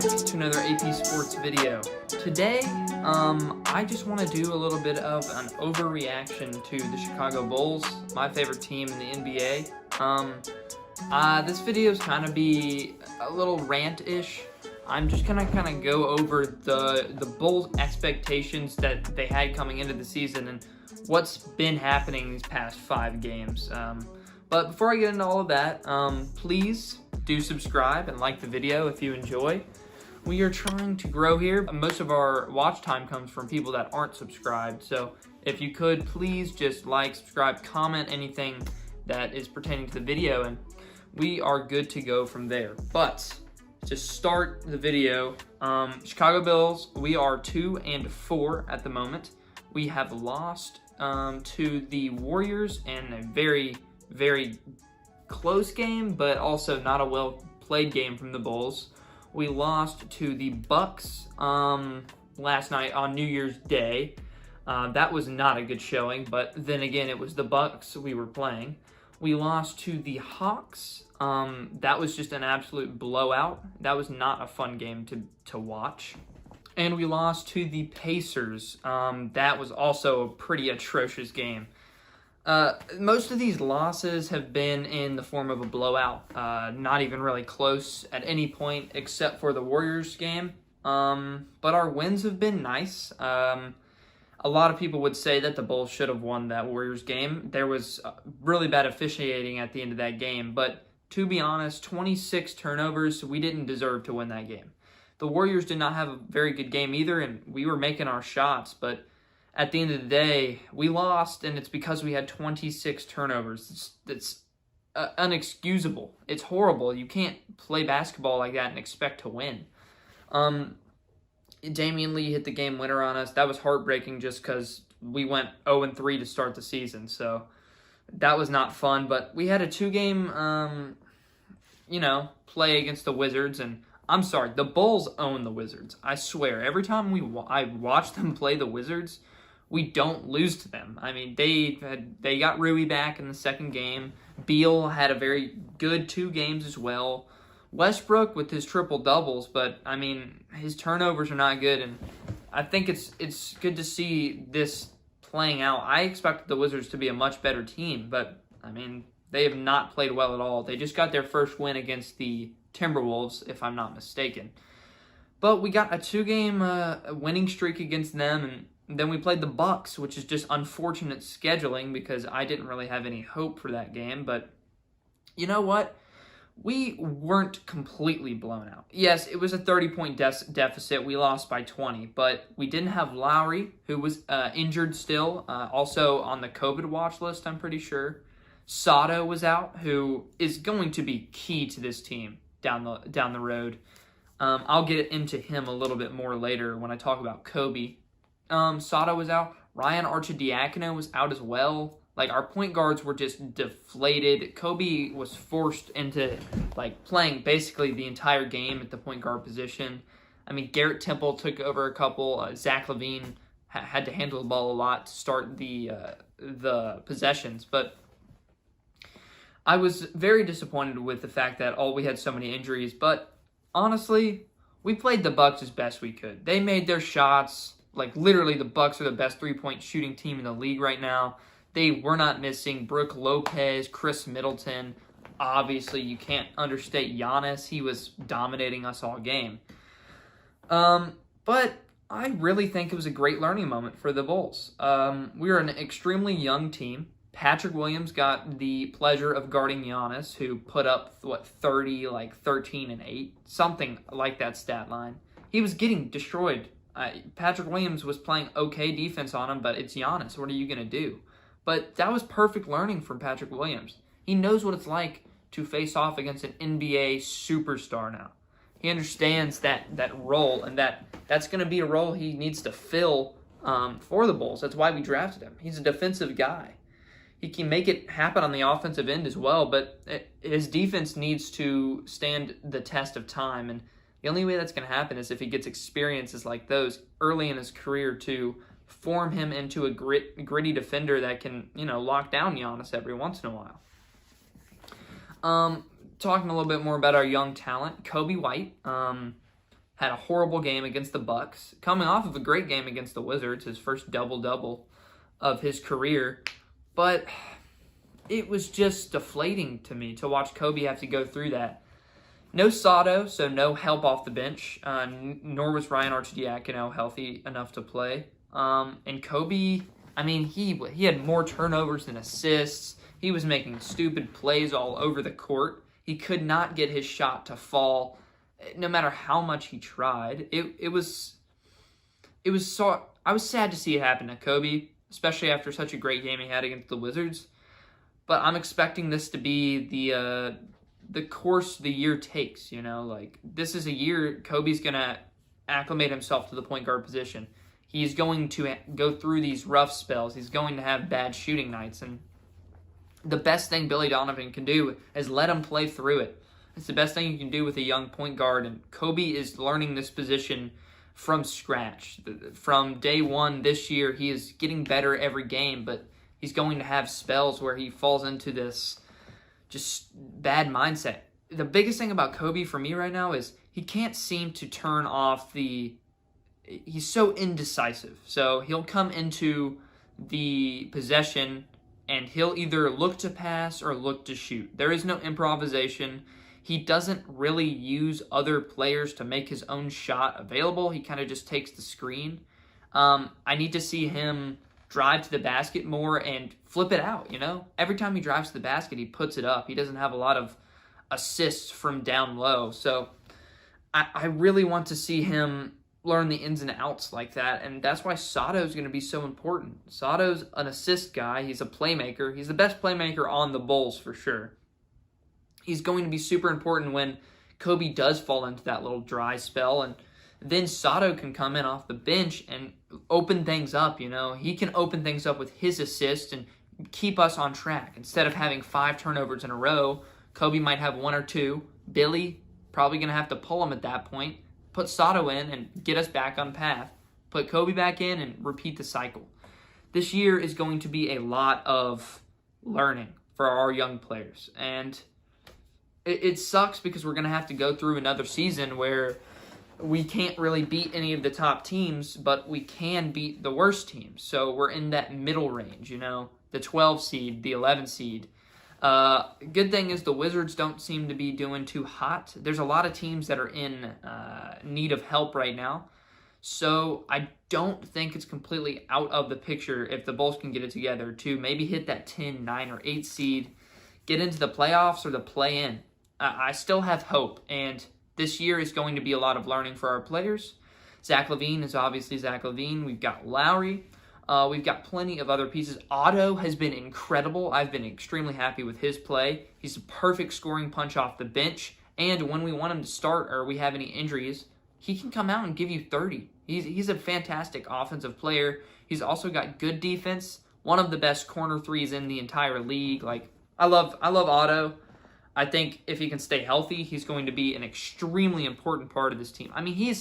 back to another AP Sports video. Today, I just want to do a little bit of an overreaction to the Chicago Bulls, my favorite team in the NBA. This video is kind of be a little rant-ish. I'm just gonna kind of go over the Bulls' expectations that they had coming into the season and what's been happening these past 5 games. But before I get into all of that, please do subscribe and like the video if you enjoy. We are trying to grow here. Most of our watch time comes from people that aren't subscribed. So if you could, please just like, subscribe, comment anything that is pertaining to the video, and we are good to go from there. But to start the video, Chicago Bulls, we are 2-4 at the moment. We have lost to the Warriors in a very, very close game, but also not a well-played game from the Bulls. We lost to the Bucks last night on New Year's Day. That was not a good showing, but then again, it was the Bucks we were playing. We lost to the Hawks. That was just an absolute blowout. That was not a fun game to watch. And we lost to the Pacers. That was also a pretty atrocious game. Most of these losses have been in the form of a blowout, not even really close at any point except for the Warriors game. But our wins have been nice. A lot of people would say that the Bulls should have won that Warriors game. There was really bad officiating at the end of that game, but to be honest, 26 turnovers, so we didn't deserve to win that game. The Warriors did not have a very good game either, and we were making our shots, but at the end of the day, we lost, and it's because we had 26 turnovers. It's unexcusable. It's horrible. You can't play basketball like that and expect to win. Damian Lee hit the game winner on us. That was heartbreaking just because we went 0-3 to start the season, so that was not fun. But we had a 2-game, play against the Wizards, and I'm sorry, the Bulls own the Wizards. I swear, every time I watch them play the Wizards, we don't lose to them. I mean, they got Rui back in the second game. Beal had a very good 2 games as well. Westbrook with his triple-doubles, but, I mean, his turnovers are not good, and I think it's good to see this playing out. I expected the Wizards to be a much better team, but, I mean, they have not played well at all. They just got their first win against the Timberwolves, if I'm not mistaken. But we got a 2-game winning streak against them, and then we played the Bucks, which is just unfortunate scheduling because I didn't really have any hope for that game. But you know what? We weren't completely blown out. Yes, it was a 30-point deficit. We lost by 20, but we didn't have Lowry, who was injured still, also on the COVID watch list, I'm pretty sure. Sato was out, who is going to be key to this team down the road. I'll get into him a little bit more later when I talk about Kobe. Sato was out. Ryan Arcidiacono was out as well. Like, our point guards were just deflated. Kobe was forced into, playing basically the entire game at the point guard position. I mean, Garrett Temple took over a couple. Zach LaVine had to handle the ball a lot to start the possessions. But I was very disappointed with the fact that we had so many injuries. But honestly, we played the Bucks as best we could. They made their shots. Like, literally, the Bucks are the best 3-point shooting team in the league right now. They were not missing Brook Lopez, Chris Middleton. Obviously, you can't understate Giannis. He was dominating us all game. But I really think it was a great learning moment for the Bulls. We are an extremely young team. Patrick Williams got the pleasure of guarding Giannis, who put up, 30, 13 and 8, something like that stat line. He was getting destroyed. Patrick Williams was playing okay defense on him, but it's Giannis. What are you going to do? But that was perfect learning from Patrick Williams. He knows what it's like to face off against an NBA superstar now. He understands that role, and that's going to be a role he needs to fill for the Bulls. That's why we drafted him. He's a defensive guy. He can make it happen on the offensive end as well, but his defense needs to stand the test of time, and the only way that's going to happen is if he gets experiences like those early in his career to form him into a gritty defender that can, lock down Giannis every once in a while. Talking a little bit more about our young talent, Kobe White had a horrible game against the Bucks, coming off of a great game against the Wizards, his first double-double of his career. But it was just deflating to me to watch Kobe have to go through that. No Sato, so no help off the bench, nor was Ryan Arcidiacono healthy enough to play. And Kobe, I mean, he had more turnovers than assists. He was making stupid plays all over the court. He could not get his shot to fall, no matter how much he tried. I was sad to see it happen to Kobe, especially after such a great game he had against the Wizards. But I'm expecting this to be the course the year takes, Like, this is a year Kobe's going to acclimate himself to the point guard position. He's going to go through these rough spells. He's going to have bad shooting nights. And the best thing Billy Donovan can do is let him play through it. It's the best thing you can do with a young point guard. And Kobe is learning this position from scratch. From day one this year, he is getting better every game, but he's going to have spells where he falls into this just bad mindset. The biggest thing about Kobe for me right now is he can't seem to turn off he's so indecisive. So he'll come into the possession and he'll either look to pass or look to shoot. There is no improvisation. He doesn't really use other players to make his own shot available. He kind of just takes the screen. I need to see him drive to the basket more and flip it out, Every time he drives to the basket, he puts it up. He doesn't have a lot of assists from down low. So I really want to see him learn the ins and outs like that, and that's why Sato's going to be so important. Sato's an assist guy. He's a playmaker. He's the best playmaker on the Bulls for sure. He's going to be super important when Kobe does fall into that little dry spell, and then Sato can come in off the bench and open things up, He can open things up with his assist and keep us on track. Instead of having 5 turnovers in a row, Kobe might have 1 or 2. Billy probably going to have to pull him at that point. Put Sato in and get us back on path. Put Kobe back in and repeat the cycle. This year is going to be a lot of learning for our young players. And it sucks because we're going to have to go through another season where we can't really beat any of the top teams, but we can beat the worst teams. So we're in that middle range, the 12 seed, the 11 seed. Good thing is the Wizards don't seem to be doing too hot. There's a lot of teams that are in need of help right now. So I don't think it's completely out of the picture if the Bulls can get it together to maybe hit that 10, 9, or 8 seed, get into the playoffs or the play-in. I still have hope, and this year is going to be a lot of learning for our players. Zach LaVine is obviously Zach LaVine. We've got Lowry. We've got plenty of other pieces. Otto has been incredible. I've been extremely happy with his play. He's a perfect scoring punch off the bench. And when we want him to start or we have any injuries, he can come out and give you 30. He's a fantastic offensive player. He's also got good defense. One of the best corner threes in the entire league. I love Otto. I think if he can stay healthy, he's going to be an extremely important part of this team. I mean,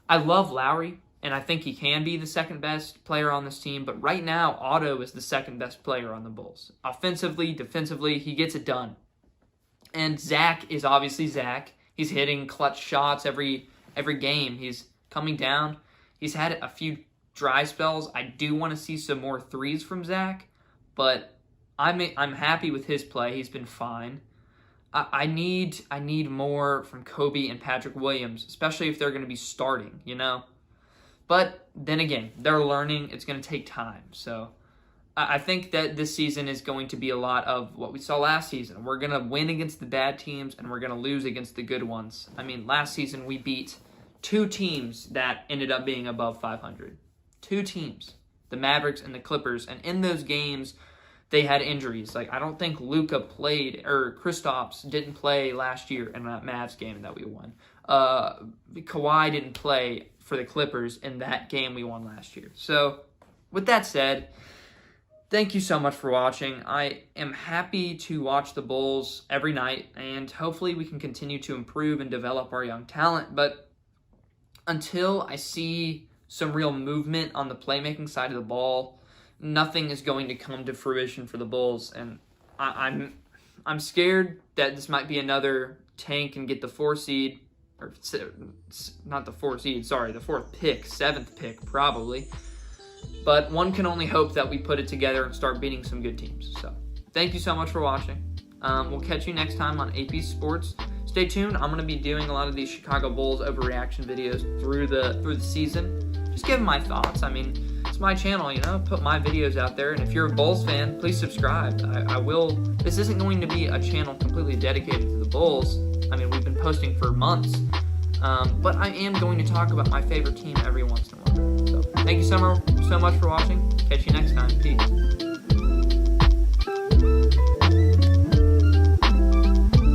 I love Lowry. And I think he can be the second best player on this team. But right now, Otto is the second best player on the Bulls. Offensively, defensively, he gets it done. And Zach is obviously Zach. He's hitting clutch shots every game. He's coming down. He's had a few dry spells. I do want to see some more threes from Zach. But I'm happy with his play. He's been fine. I need more from Kobe and Patrick Williams, especially if they're going to be starting, But then again, they're learning. It's going to take time. So I think that this season is going to be a lot of what we saw last season. We're going to win against the bad teams, and we're going to lose against the good ones. I mean, last season we beat 2 teams that ended up being above 500. 2 teams, the Mavericks and the Clippers. And in those games, they had injuries. I don't think Luka played, or Kristaps didn't play last year in that Mavs game that we won. Kawhi didn't play for the Clippers in that game we won last year. So, with that said, thank you so much for watching. I am happy to watch the Bulls every night, and hopefully we can continue to improve and develop our young talent. But until I see some real movement on the playmaking side of the ball, nothing is going to come to fruition for the Bulls. And I'm scared that this might be another tank and get the 4 seed. or not the 4th seed, sorry, the 4th pick, 7th pick probably. But one can only hope that we put it together and start beating some good teams. So thank you so much for watching. We'll catch you next time on AP Sports. Stay tuned. I'm going to be doing a lot of these Chicago Bulls overreaction videos through the season. Just giving my thoughts. I mean, it's my channel, you know, put my videos out there. And if you're a Bulls fan, please subscribe. I will. This isn't going to be a channel completely dedicated to the Bulls. I mean, we've been posting for months. But I am going to talk about my favorite team every once in a while. So thank you so much for watching. Catch you next time. Peace.